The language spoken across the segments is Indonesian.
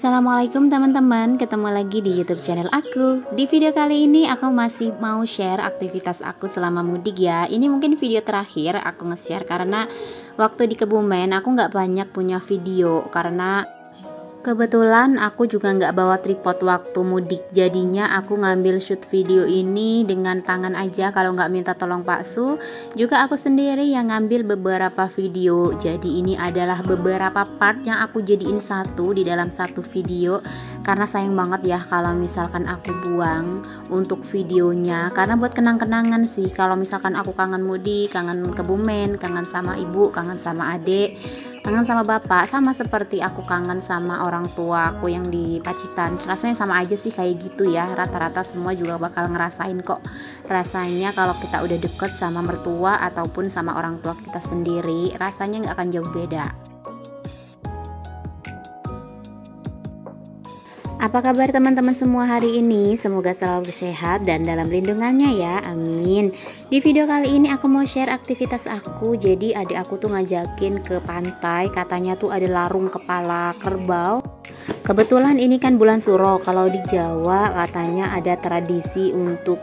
Assalamualaikum teman-teman, ketemu lagi di YouTube channel aku. Di video kali ini aku masih mau share aktivitas aku selama mudik ya. Ini mungkin video terakhir aku nge-share karena waktu di Kebumen aku nggak banyak punya video karena kebetulan aku juga nggak bawa tripod waktu mudik. Jadinya aku ngambil shoot video ini dengan tangan aja kalau nggak minta tolong Pak Su. Juga aku sendiri yang ngambil beberapa video. Jadi ini adalah beberapa part yang aku jadiin satu di dalam satu video. Karena sayang banget ya kalau misalkan aku buang untuk videonya. Karena buat kenang-kenangan sih. Kalau misalkan aku kangen mudik, kangen Kebumen, kangen sama ibu, kangen sama adik, kangen sama bapak, sama seperti aku kangen sama orang tua aku yang di Pacitan. Rasanya sama aja sih kayak gitu ya. Rata-rata semua juga bakal ngerasain kok rasanya kalau kita udah deket sama mertua ataupun sama orang tua kita sendiri. Rasanya nggak akan jauh beda. Apa kabar teman-teman semua hari ini? Semoga selalu sehat dan dalam lindungannya ya, amin. Di video kali ini aku mau share aktivitas aku. Jadi adik aku tuh ngajakin ke pantai, katanya tuh ada larung kepala kerbau. Kebetulan ini kan bulan Suro, kalau di Jawa katanya ada tradisi untuk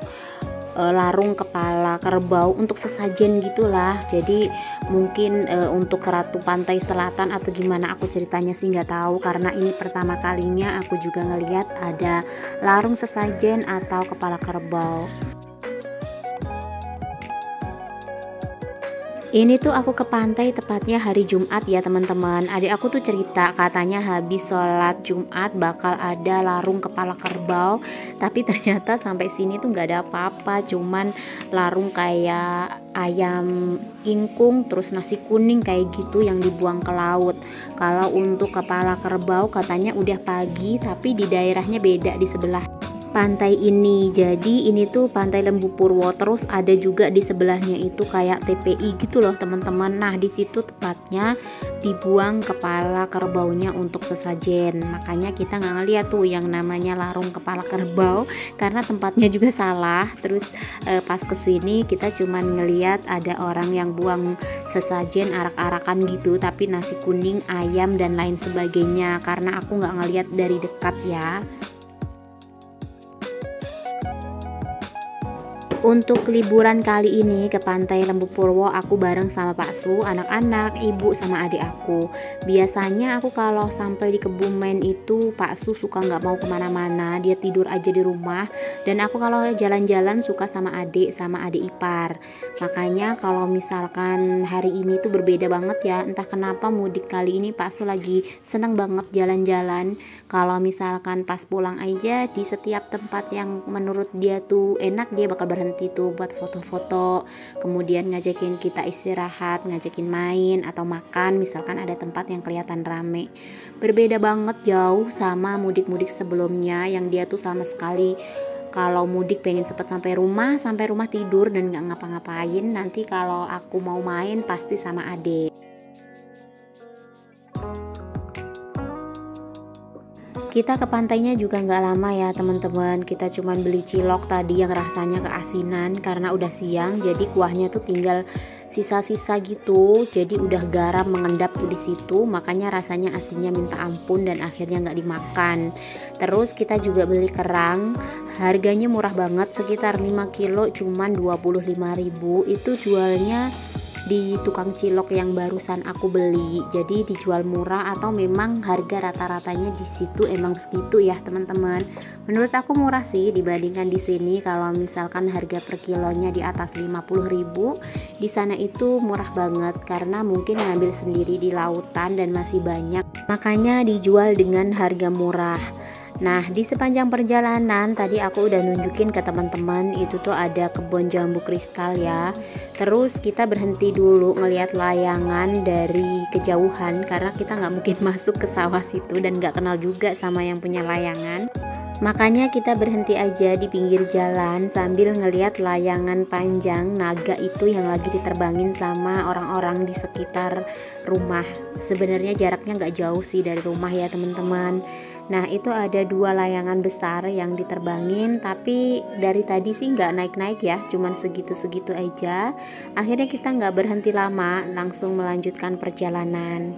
larung kepala kerbau untuk sesajen gitulah. Jadi mungkin untuk Ratu Pantai Selatan atau gimana aku ceritanya sih nggak tahu, karena ini pertama kalinya aku juga ngelihat ada larung sesajen atau kepala kerbau. Ini tuh aku ke pantai tepatnya hari Jumat ya teman-teman. Adik aku tuh cerita katanya habis sholat Jumat bakal ada larung kepala kerbau. Tapi ternyata sampai sini tuh nggak ada apa-apa. Cuman larung kayak ayam ingkung terus nasi kuning kayak gitu yang dibuang ke laut. Kalau untuk kepala kerbau katanya udah pagi, tapi di daerahnya beda di sebelah pantai ini. Jadi ini tuh Pantai Lembu Purwo, terus ada juga di sebelahnya itu kayak TPI gitu loh teman-teman. Nah di situ tepatnya dibuang kepala kerbaunya untuk sesajen. Makanya kita nggak ngeliat tuh yang namanya larung kepala kerbau karena tempatnya juga salah. Terus pas kesini kita cuman ngeliat ada orang yang buang sesajen arak-arakan gitu, tapi nasi kuning, ayam dan lain sebagainya. Karena aku nggak ngeliat dari dekat ya. Untuk liburan kali ini ke Pantai Lembu Purwo aku bareng sama Pak Su, anak-anak, ibu sama adik aku. Biasanya aku kalau sampai di Kebumen itu Pak Su suka nggak mau kemana-mana, dia tidur aja di rumah. Dan aku kalau jalan-jalan suka sama adik ipar. Makanya kalau misalkan hari ini tuh berbeda banget ya, entah kenapa mudik kali ini Pak Su lagi seneng banget jalan-jalan. Kalau misalkan pas pulang aja di setiap tempat yang menurut dia tuh enak, dia bakal berhenti tuh buat foto-foto, kemudian ngajakin kita istirahat, ngajakin main atau makan misalkan ada tempat yang kelihatan rame. Berbeda banget jauh sama mudik-mudik sebelumnya yang dia tuh sama sekali kalau mudik pengen cepet sampai rumah tidur dan nggak ngapa-ngapain. Nanti kalau aku mau main pasti sama adik. Kita ke pantainya juga nggak lama ya teman-teman. Kita cuman beli cilok tadi yang rasanya keasinan karena udah siang, jadi kuahnya tuh tinggal sisa-sisa gitu. Jadi udah garam mengendap tuh di situ, makanya rasanya asinnya minta ampun dan akhirnya nggak dimakan. Terus kita juga beli kerang, harganya murah banget, sekitar 5 kilo cuman 25.000. Itu jualnya di tukang cilok yang barusan aku beli. Jadi dijual murah atau memang harga rata-ratanya di situ emang segitu ya teman-teman. Menurut aku murah sih dibandingkan di sini. Kalau misalkan harga per kilonya di atas 50.000, di sana itu murah banget karena mungkin ngambil sendiri di lautan dan masih banyak. Makanya dijual dengan harga murah. Nah di sepanjang perjalanan tadi aku udah nunjukin ke teman-teman itu tuh ada kebun jambu kristal ya. Terus kita berhenti dulu ngelihat layangan dari kejauhan karena kita nggak mungkin masuk ke sawah situ dan nggak kenal juga sama yang punya layangan. Makanya kita berhenti aja di pinggir jalan sambil ngelihat layangan panjang naga itu yang lagi diterbangin sama orang-orang di sekitar rumah. Sebenarnya jaraknya nggak jauh sih dari rumah ya teman-teman. Nah itu ada 2 layangan besar yang diterbangin, tapi dari tadi sih nggak naik-naik ya, cuman segitu-segitu aja. Akhirnya kita nggak berhenti lama, langsung melanjutkan perjalanan.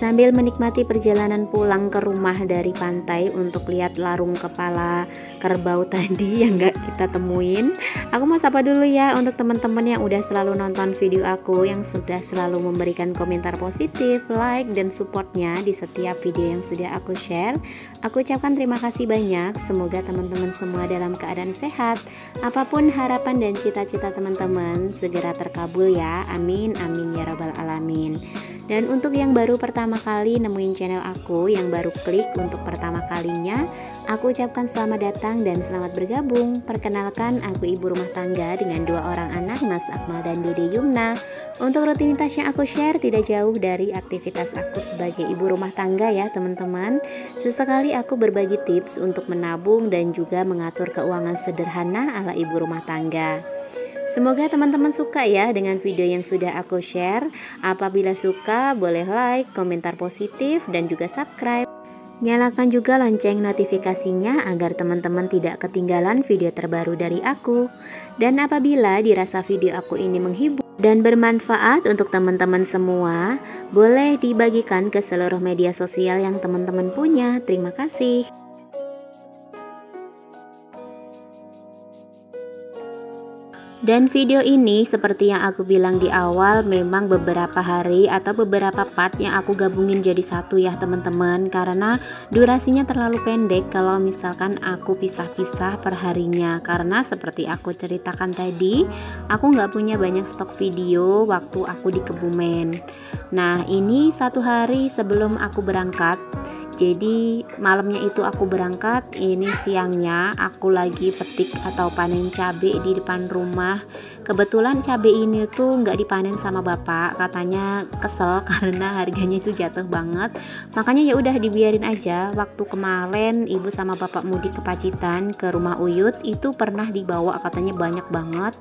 Sambil menikmati perjalanan pulang ke rumah dari pantai untuk lihat larung kepala kerbau tadi yang gak kita temuin, aku mau sapa dulu ya untuk teman-teman yang udah selalu nonton video aku, yang sudah selalu memberikan komentar positif, like, dan supportnya di setiap video yang sudah aku share. Aku ucapkan terima kasih banyak. Semoga teman-teman semua dalam keadaan sehat. Apapun harapan dan cita-cita teman-teman segera terkabul ya. Amin, amin ya rabbal alamin. Dan untuk yang baru pertama kali nemuin channel aku, yang baru klik untuk pertama kalinya, aku ucapkan selamat datang dan selamat bergabung. Perkenalkan, aku ibu rumah tangga dengan 2 orang anak, Mas Akmal dan Dede Yumna. Untuk rutinitas yang aku share tidak jauh dari aktivitas aku sebagai ibu rumah tangga ya teman-teman. Sesekali aku berbagi tips untuk menabung dan juga mengatur keuangan sederhana ala ibu rumah tangga. Semoga teman-teman suka ya dengan video yang sudah aku share. Apabila suka, boleh like, komentar positif, dan juga subscribe. Nyalakan juga lonceng notifikasinya agar teman-teman tidak ketinggalan video terbaru dari aku. Dan apabila dirasa video aku ini menghibur dan bermanfaat untuk teman-teman semua, boleh dibagikan ke seluruh media sosial yang teman-teman punya. Terima kasih. Dan video ini seperti yang aku bilang di awal, memang beberapa hari atau beberapa part yang aku gabungin jadi satu ya teman-teman, karena durasinya terlalu pendek kalau misalkan aku pisah-pisah per harinya. Karena seperti aku ceritakan tadi, aku nggak punya banyak stok video waktu aku di Kebumen. Nah, ini 1 hari sebelum aku berangkat. Jadi malamnya itu aku berangkat, ini siangnya aku lagi petik atau panen cabai di depan rumah. Kebetulan cabai ini tuh nggak dipanen sama bapak, katanya kesel karena harganya itu jatuh banget. Makanya ya udah dibiarin aja. Waktu kemarin ibu sama bapak mudik ke Pacitan ke rumah Uyut, itu pernah dibawa katanya banyak banget.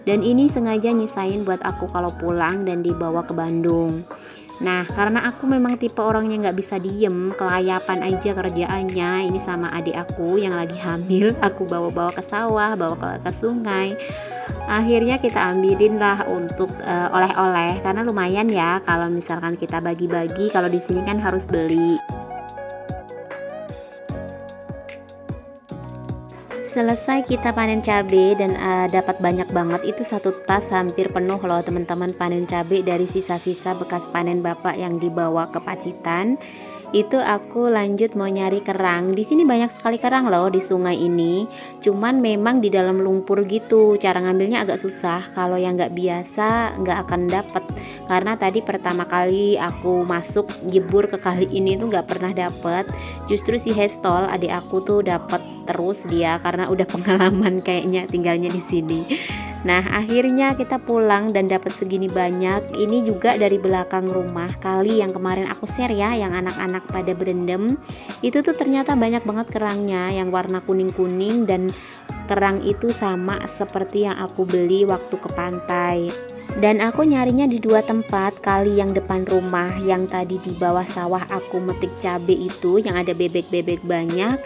Dan ini sengaja nyisain buat aku kalau pulang dan dibawa ke Bandung. Nah, karena aku memang tipe orangnya nggak bisa diem, kelayapan aja kerjaannya. Ini sama adik aku yang lagi hamil, aku bawa-bawa ke sawah, bawa ke sungai. Akhirnya kita ambilin lah untuk oleh-oleh, karena lumayan ya kalau misalkan kita bagi-bagi. Kalau di sini kan harus beli. Selesai kita panen cabai dan dapat banyak banget, itu 1 tas hampir penuh loh teman-teman panen cabai dari sisa-sisa bekas panen bapak yang dibawa ke Pacitan. Itu aku lanjut mau nyari kerang. Di sini banyak sekali kerang loh di sungai ini. Cuman memang di dalam lumpur gitu. Cara ngambilnya agak susah. Kalau yang nggak biasa nggak akan dapet. Karena tadi pertama kali aku masuk jebur ke kali ini tuh nggak pernah dapet. Justru si Hestol adik aku tuh dapet terus dia karena udah pengalaman kayaknya tinggalnya di sini. Nah, akhirnya kita pulang dan dapat segini banyak. Ini juga dari belakang rumah kali yang kemarin aku share ya, yang anak-anak pada berendam. Itu tuh ternyata banyak banget kerangnya yang warna kuning-kuning, dan kerang itu sama seperti yang aku beli waktu ke pantai. Dan aku nyarinya di 2 tempat, kali yang depan rumah yang tadi di bawah sawah aku metik cabai itu yang ada bebek-bebek banyak,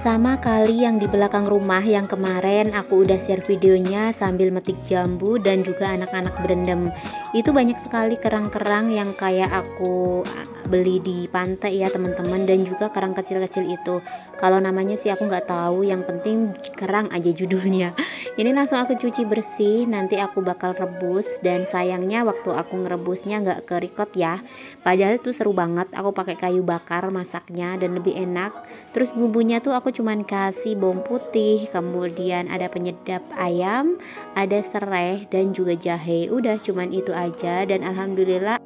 sama kali yang di belakang rumah yang kemarin aku udah share videonya sambil metik jambu dan juga anak-anak berendam. Itu banyak sekali kerang-kerang yang kayak aku beli di pantai ya teman-teman, dan juga kerang kecil-kecil itu. Kalau namanya sih aku nggak tahu, yang penting kerang aja judulnya. Ini langsung aku cuci bersih, nanti aku bakal rebus. Dan sayangnya waktu aku ngerebusnya nggak ke-record ya, padahal itu seru banget. Aku pakai kayu bakar masaknya dan lebih enak. Terus bumbunya tuh aku cuman kasih bawang putih, kemudian ada penyedap ayam, ada serai, dan juga jahe. Udah cuman itu aja, dan alhamdulillah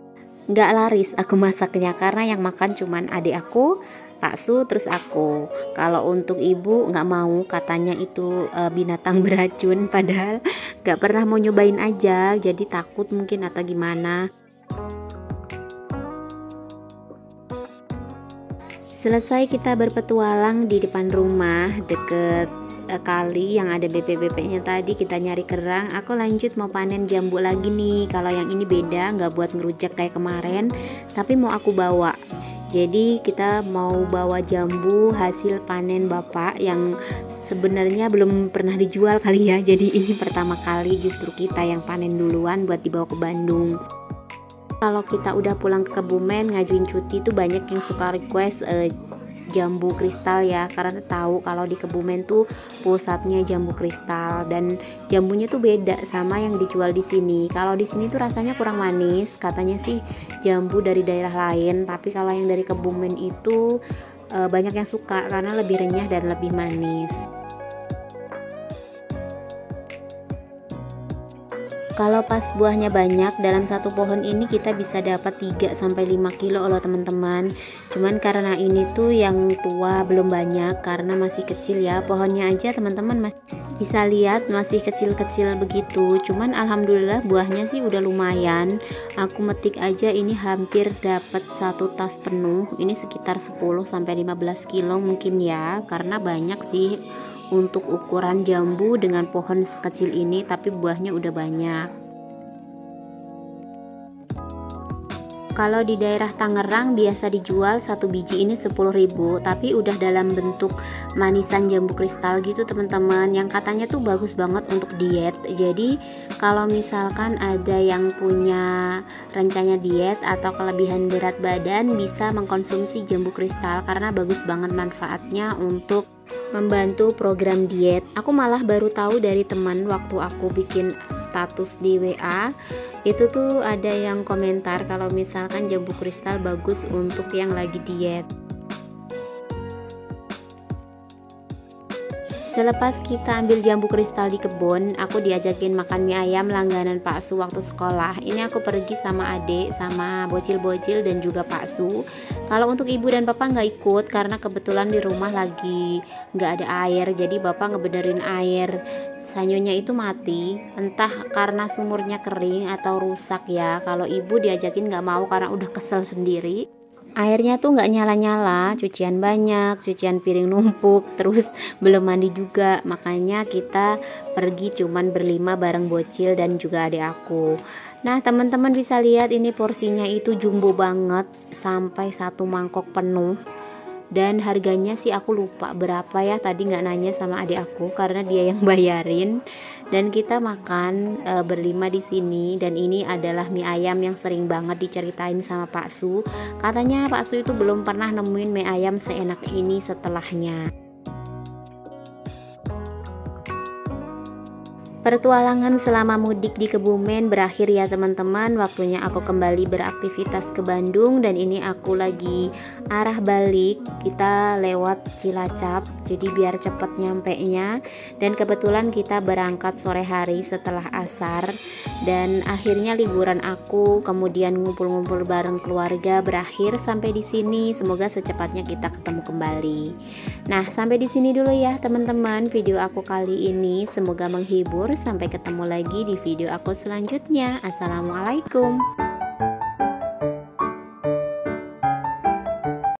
nggak laris aku masaknya karena yang makan cuman adik aku, Pak Su, terus aku. Kalau untuk ibu nggak mau, katanya itu binatang beracun, padahal nggak pernah mau nyobain aja, jadi takut mungkin atau gimana. Selesai kita berpetualang di depan rumah deket kali yang ada bebek-bebeknya tadi, kita nyari kerang. Aku lanjut mau panen jambu lagi nih. Kalau yang ini beda, nggak buat ngerujak kayak kemarin, tapi mau aku bawa. Jadi kita mau bawa jambu hasil panen bapak yang sebenarnya belum pernah dijual kali ya. Jadi ini pertama kali justru kita yang panen duluan buat dibawa ke Bandung. Kalau kita udah pulang ke Kebumen ngajuin cuti tuh banyak yang suka request jambu kristal ya, karena tahu kalau di Kebumen tuh pusatnya jambu kristal dan jambunya tuh beda sama yang dijual di sini. Kalau di sini tuh rasanya kurang manis, katanya sih jambu dari daerah lain, tapi kalau yang dari Kebumen itu banyak yang suka karena lebih renyah dan lebih manis. Kalau pas buahnya banyak, dalam satu pohon ini kita bisa dapat 3-5 kilo loh teman-teman. Cuman karena ini tuh yang tua belum banyak karena masih kecil ya. Pohonnya aja teman-teman masih bisa lihat masih kecil-kecil begitu. Cuman alhamdulillah buahnya sih udah lumayan. Aku metik aja ini hampir dapat satu tas penuh. Ini sekitar 10-15 kilo mungkin ya, karena banyak sih untuk ukuran jambu dengan pohon sekecil ini, tapi buahnya udah banyak. Kalau di daerah Tangerang biasa dijual satu biji ini 10.000, tapi udah dalam bentuk manisan jambu kristal gitu teman-teman, yang katanya tuh bagus banget untuk diet. Jadi kalau misalkan ada yang punya rencana diet atau kelebihan berat badan bisa mengkonsumsi jambu kristal karena bagus banget manfaatnya untuk membantu program diet. Aku malah baru tahu dari teman waktu aku bikin status di WA, itu tuh ada yang komentar kalau misalkan jambu kristal bagus untuk yang lagi diet. Selepas kita ambil jambu kristal di kebun, aku diajakin makan mie ayam langganan Pak Su waktu sekolah. Ini aku pergi sama adik, sama bocil-bocil dan juga Pak Su. Kalau untuk ibu dan bapak nggak ikut karena kebetulan di rumah lagi nggak ada air. Jadi bapak ngebenerin air sanyonya itu mati, entah karena sumurnya kering atau rusak ya. Kalau ibu diajakin nggak mau karena udah kesel sendiri. Airnya tuh nggak nyala-nyala, cucian banyak, cucian piring numpuk, terus belum mandi juga. Makanya kita pergi cuman berlima bareng bocil dan juga adik aku. Nah teman-teman bisa lihat ini porsinya itu jumbo banget, sampai satu mangkok penuh. Dan harganya sih aku lupa berapa ya, tadi nggak nanya sama adik aku karena dia yang bayarin. Dan kita makan berlima di sini, dan ini adalah mie ayam yang sering banget diceritain sama Pak Su. Katanya Pak Su itu belum pernah nemuin mie ayam seenak ini setelahnya. Pertualangan selama mudik di Kebumen berakhir ya teman-teman. Waktunya aku kembali beraktivitas ke Bandung, dan ini aku lagi arah balik. Kita lewat Cilacap, jadi biar cepat nyampenya. Dan kebetulan kita berangkat sore hari setelah asar, dan akhirnya liburan aku kemudian ngumpul-ngumpul bareng keluarga berakhir sampai di sini. Semoga secepatnya kita ketemu kembali. Nah, sampai di sini dulu ya teman-teman video aku kali ini. Semoga menghibur. Sampai ketemu lagi di video aku selanjutnya. Assalamualaikum.